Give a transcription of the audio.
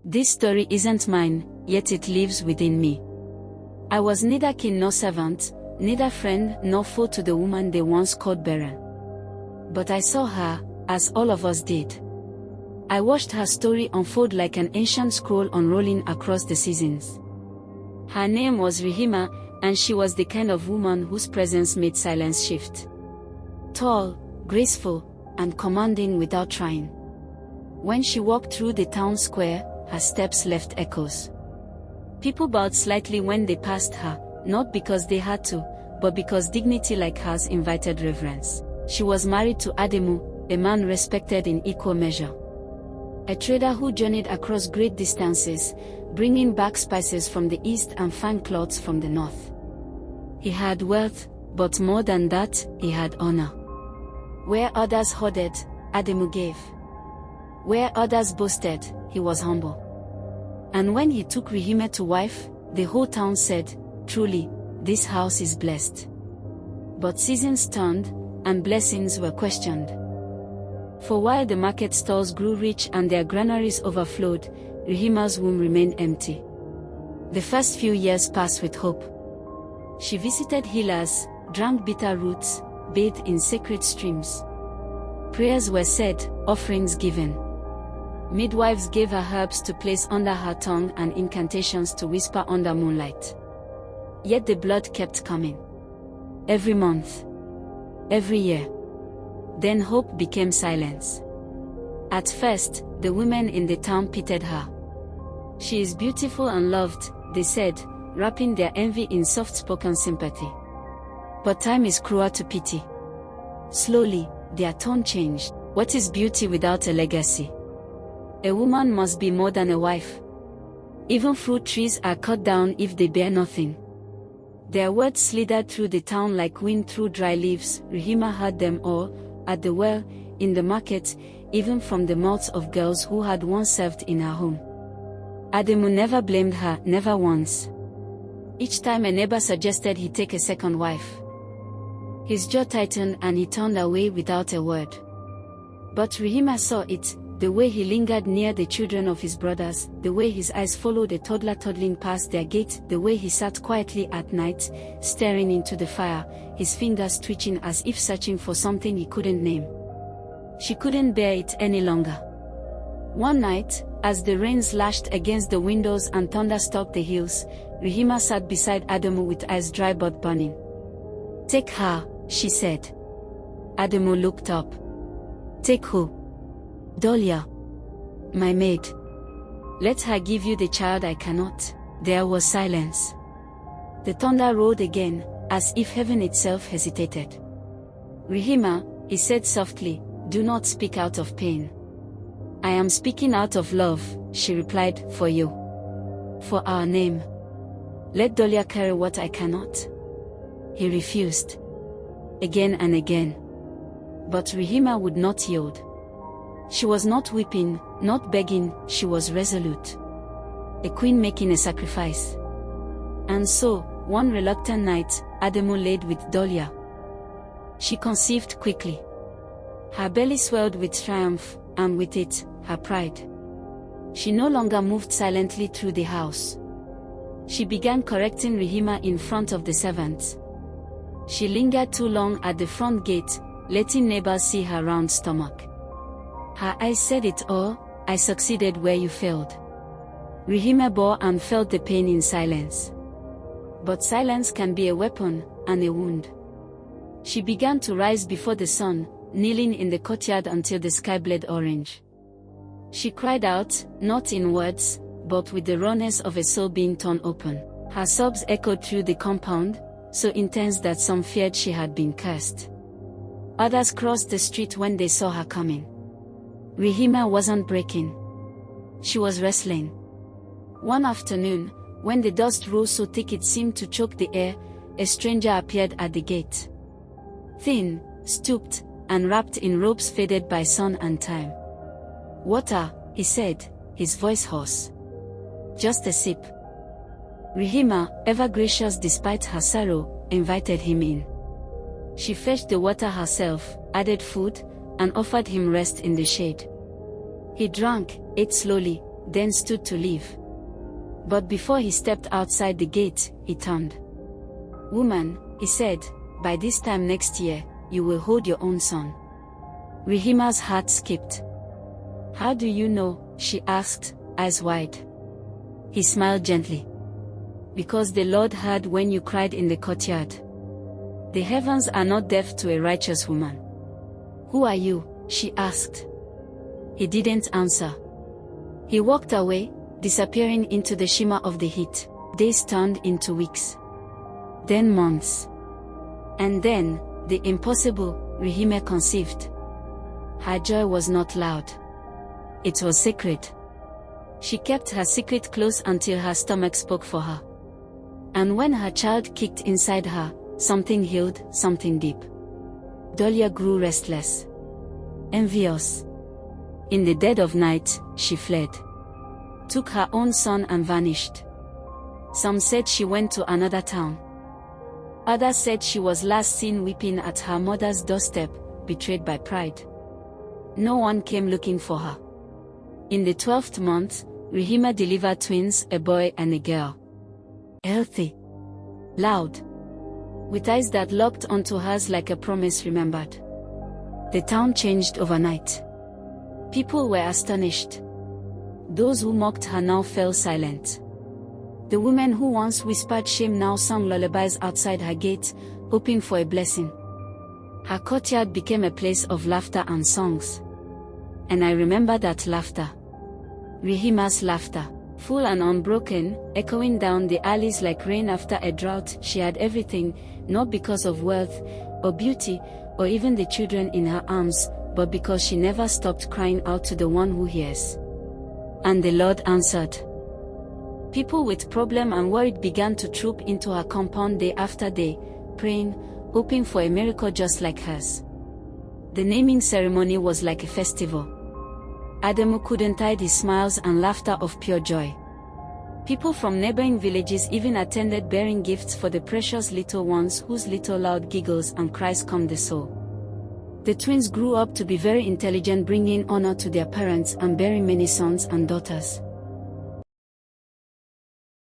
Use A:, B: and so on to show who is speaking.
A: This story isn't mine, yet it lives within me. I was neither king nor servant, neither friend nor foe to the woman they once called barren. But I saw her, as all of us did. I watched her story unfold like an ancient scroll unrolling across the seasons. Her name was Rehema, and she was the kind of woman whose presence made silence shift. Tall, graceful, and commanding without trying. When she walked through the town square, her steps left echoes. People bowed slightly when they passed her, not because they had to, but because dignity like hers invited reverence. She was married to Ademu, a man respected in equal measure. A trader who journeyed across great distances, bringing back spices from the east and fine cloths from the north. He had wealth, but more than that, he had honor. Where others hoarded, Ademu gave. Where others boasted, he was humble. And when he took Rehema to wife, the whole town said, "Truly, this house is blessed." But seasons turned, and blessings were questioned. For while the market stalls grew rich and their granaries overflowed, Rehema's womb remained empty. The first few years passed with hope. She visited healers, drank bitter roots, bathed in sacred streams. Prayers were said, offerings given. Midwives gave her herbs to place under her tongue and incantations to whisper under moonlight. Yet the blood kept coming. Every month. Every year. Then hope became silence. At first, the women in the town pitied her. "She is beautiful and loved," they said, wrapping their envy in soft-spoken sympathy. But time is cruel to pity. Slowly, their tone changed. What is beauty without a legacy? A woman must be more than a wife. Even fruit trees are cut down if they bear nothing. Their words slithered through the town like wind through dry leaves. Rehema heard them all, at the well, in the market, even from the mouths of girls who had once served in her home. Ademu never blamed her, never once. Each time a neighbor suggested he take a second wife, his jaw tightened and he turned away without a word. But Rehema saw it, the way he lingered near the children of his brothers, the way his eyes followed a toddler toddling past their gate, the way he sat quietly at night, staring into the fire, his fingers twitching as if searching for something he couldn't name. She couldn't bear it any longer. One night, as the rains lashed against the windows and thunder stalked the hills, Rehema sat beside Ademu with eyes dry but burning. "Take her," she said. Ademu looked up. "Take who?" "Dolia. My maid. Let her give you the child I cannot." There was silence. The thunder roared again, as if heaven itself hesitated. "Rehema," he said softly, "do not speak out of pain." "I am speaking out of love," she replied, "for you. For our name. Let Dolia carry what I cannot." He refused. Again and again. But Rehema would not yield. She was not weeping, not begging, she was resolute. A queen making a sacrifice. And so, one reluctant night, Ademu laid with Dolia. She conceived quickly. Her belly swelled with triumph, and with it, her pride. She no longer moved silently through the house. She began correcting Rehema in front of the servants. She lingered too long at the front gate, letting neighbors see her round stomach. Her eyes said it all, "I succeeded where you failed." Rehema bore and felt the pain in silence. But silence can be a weapon, and a wound. She began to rise before the sun, kneeling in the courtyard until the sky bled orange. She cried out, not in words, but with the rawness of a soul being torn open. Her sobs echoed through the compound, so intense that some feared she had been cursed. Others crossed the street when they saw her coming. Rehema wasn't breaking. She was wrestling. One afternoon, when the dust rose so thick it seemed to choke the air, a stranger appeared at the gate. Thin, stooped, and wrapped in robes faded by sun and time. "Water," he said, his voice hoarse. "Just a sip." Rehema, ever gracious despite her sorrow, invited him in. She fetched the water herself, added food, and offered him rest in the shade. He drank, ate slowly, then stood to leave. But before he stepped outside the gate, he turned. "Woman," he said, "by this time next year, you will hold your own son." Rehema's heart skipped. "How do you know?" she asked, eyes wide. He smiled gently. "Because the Lord heard when you cried in the courtyard. The heavens are not deaf to a righteous woman." "Who are you?" she asked. He didn't answer. He walked away, disappearing into the shimmer of the heat. Days turned into weeks. Then months. And then, the impossible, Rehema conceived. Her joy was not loud. It was sacred. She kept her secret close until her stomach spoke for her. And when her child kicked inside her, something healed, something deep. Dahlia grew restless. Envious. In the dead of night, she fled. Took her own son and vanished. Some said she went to another town. Others said she was last seen weeping at her mother's doorstep, betrayed by pride. No one came looking for her. In the 12th month, Rehema delivered twins, a boy and a girl. Healthy. Loud. With eyes that locked onto hers like a promise remembered. The town changed overnight. People were astonished. Those who mocked her now fell silent. The women who once whispered shame now sang lullabies outside her gate, hoping for a blessing. Her courtyard became a place of laughter and songs. And I remember that laughter. Rehema's laughter, full and unbroken, echoing down the alleys like rain after a drought. She had everything, not because of wealth, or beauty, or even the children in her arms, but because she never stopped crying out to the one who hears. And the Lord answered. People with problem and worried began to troop into her compound day after day, praying, hoping for a miracle just like hers. The naming ceremony was like a festival. Adamu couldn't hide his smiles and laughter of pure joy. People from neighboring villages even attended, bearing gifts for the precious little ones whose little loud giggles and cries calmed the soul. The twins grew up to be very intelligent, bringing honor to their parents and bearing many sons and daughters.